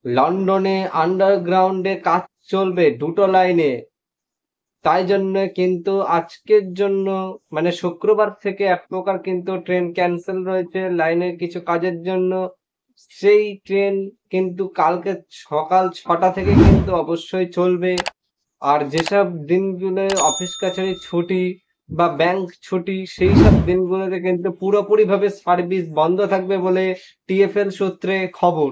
লন্ডনে আন্ডারগ্রাউন্ডে কাজ চলবে দুটো লাইনে, তাই জন্য কিন্তু আজকের জন্য মানে শুক্রবার থেকে এক প্রকার কিন্তু ট্রেন ক্যান্সেল রয়েছে লাইনের কিছু কাজের জন্য। সেই ট্রেন কিন্তু কালকে সকাল 6টা থেকে কিন্তু অবশ্যই চলবে। আর যেসব দিনগুলো অফিস কাছারি ছুটি বা ব্যাংক ছুটি সেই সব দিনগুলোতে কিন্তু পুরোপুরিভাবে সার্ভিস বন্ধ থাকবে বলে টিএফএল সূত্রে খবর।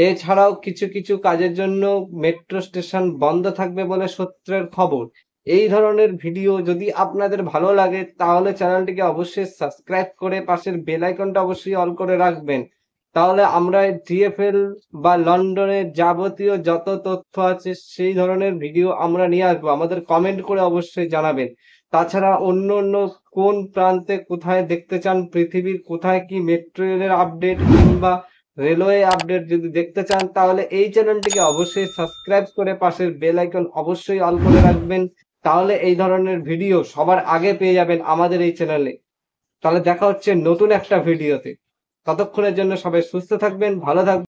এছাড়াও কিছু কিছু কাজের জন্য মেট্রো স্টেশন বন্ধ থাকবে বলে সূত্রের খবর। এই ধরনের ভিডিও যদি আপনাদের ভালো লাগে তাহলে চ্যানেলটিকে অবশ্যই সাবস্ক্রাইব করে পাশের বেল আইকনটা অবশ্যই অল করে রাখবেন। তাহলে আমরা টিএফএল বা লন্ডনের যাবতীয় যত তথ্য আছে সেই ধরনের ভিডিও আমরা নিয়ে আসবো। আমাদের কমেন্ট করে অবশ্যই জানাবেন। তাছাড়া অন্য অন্য কোন প্রান্তে কোথায় দেখতে চান, পৃথিবীর কোথায় কি মেট্রো রেলের আপডেট কিংবা রেলওয়ে আপডেট যদি দেখতে চান তাহলে এই চ্যানেলটিকে অবশ্যই সাবস্ক্রাইব করে পাশের বেল আইকন অবশ্যই অল করে রাখবেন। তাহলে এই ধরনের ভিডিও সবার আগে পেয়ে যাবেন আমাদের এই চ্যানেলে। তাহলে দেখা হচ্ছে নতুন একটা ভিডিওতে। ততক্ষণের জন্য সবাই সুস্থ থাকবেন, ভালো থাকবেন।